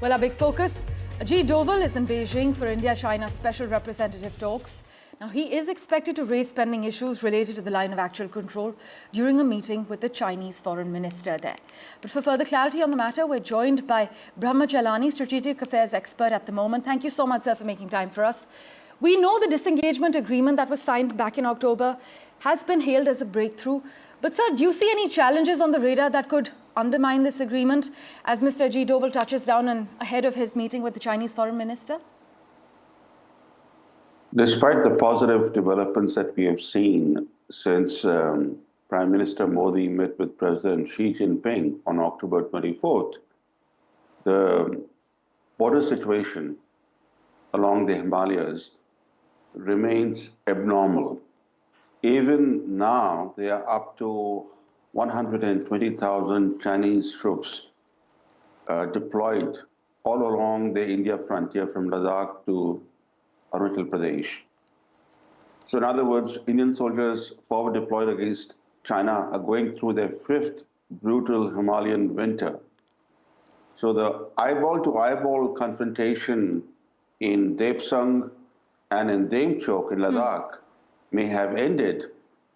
Well, our big focus, Ajit Doval is in Beijing for India-China special representative talks. Now, he is expected to raise pending issues related to the line of actual control during a meeting with the Chinese foreign minister there. But for further clarity on the matter, we're joined by Brahma Chellaney, strategic affairs expert at the moment. Thank you so much, sir, for making time for us. We know the disengagement agreement that was signed back in October has been hailed as a breakthrough. But, sir, do you see any challenges on the radar that could undermine this agreement as Mr. Ajit Doval touches down and ahead of his meeting with the Chinese foreign minister? Despite the positive developments that we have seen since Prime Minister Modi met with President Xi Jinping on October 24th, the border situation along the Himalayas remains abnormal. Even now, they are up to 120,000 Chinese troops deployed all along the India frontier from Ladakh to Arunachal Pradesh. So in other words, Indian soldiers forward deployed against China are going through their fifth brutal Himalayan winter. So the eyeball-to-eyeball confrontation in Depsang and in Demchok in Ladakh may have ended,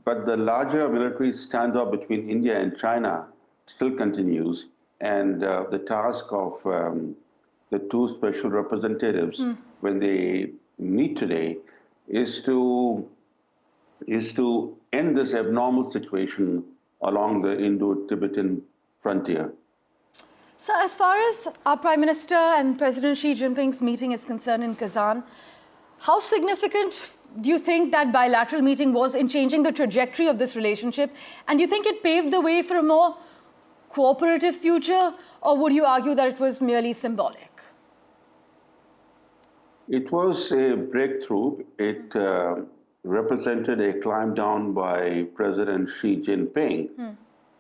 but the larger military standoff between India and China still continues. And the task of the two special representatives, when they meet today, is to end this abnormal situation along the Indo-Tibetan frontier. So as far as our Prime Minister and President Xi Jinping's meeting is concerned in Kazan, how significant do you think that bilateral meeting was in changing the trajectory of this relationship? And do you think it paved the way for a more cooperative future, or would you argue that it was merely symbolic? It was a breakthrough. It represented a climb down by President Xi Jinping.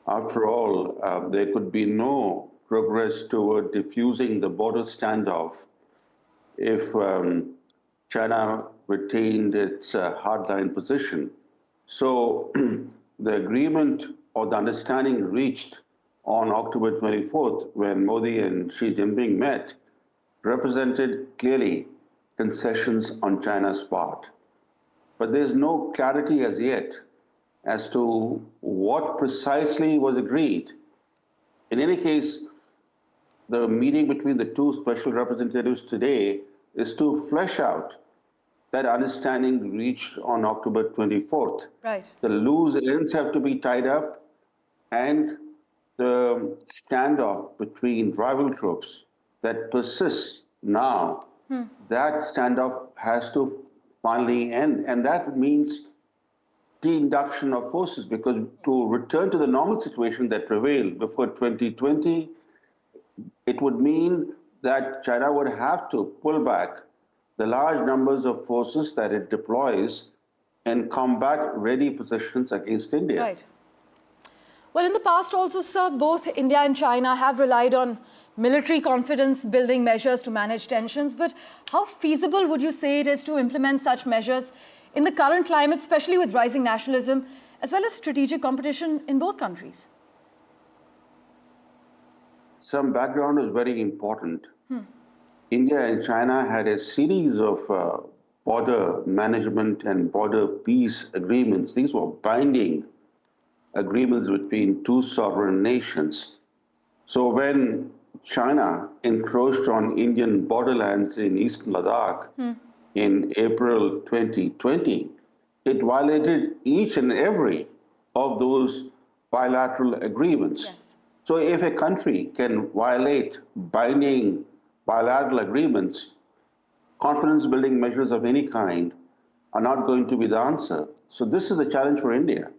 After all, there could be no progress toward diffusing the border standoff if China retained its hardline position. So the agreement or the understanding reached on October 24th, when Modi and Xi Jinping met, represented clearly concessions on China's part. But there's no clarity as yet as to what precisely was agreed. In any case, the meeting between the two special representatives today is to flesh out that understanding reached on October 24th. Right. The loose ends have to be tied up, and the standoff between rival troops that persists now, that standoff has to finally end. And that means de-induction of forces, because to return to the normal situation that prevailed before 2020, it would mean that China would have to pull back the large numbers of forces that it deploys in combat-ready positions against India. Right. Well, in the past also, sir, both India and China have relied on military confidence-building measures to manage tensions. But how feasible would you say it is to implement such measures in the current climate, especially with rising nationalism, as well as strategic competition in both countries? Some background is very important. India and China had a series of border management and border peace agreements. These were binding agreements between two sovereign nations. So when China encroached on Indian borderlands in eastern Ladakh in April 2020, it violated each and every of those bilateral agreements. Yes. So if a country can violate binding bilateral agreements, confidence-building measures of any kind are not going to be the answer. So this is the challenge for India,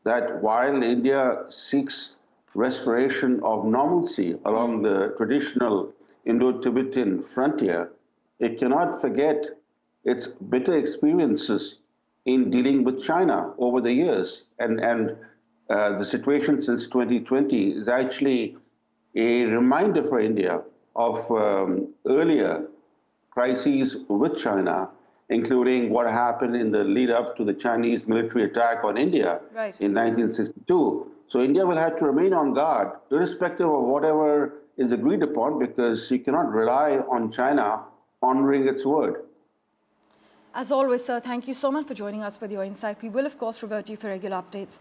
that while India seeks restoration of normalcy along the traditional Indo-Tibetan frontier, it cannot forget its bitter experiences in dealing with China over the years. And the situation since 2020 is actually a reminder for India of earlier crises with China, including what happened in the lead up to the Chinese military attack on India in 1962. So India will have to remain on guard, irrespective of whatever is agreed upon because you cannot rely on China honoring its word. As always, sir, thank you so much for joining us with your insight. We will, of course, revert you for regular updates.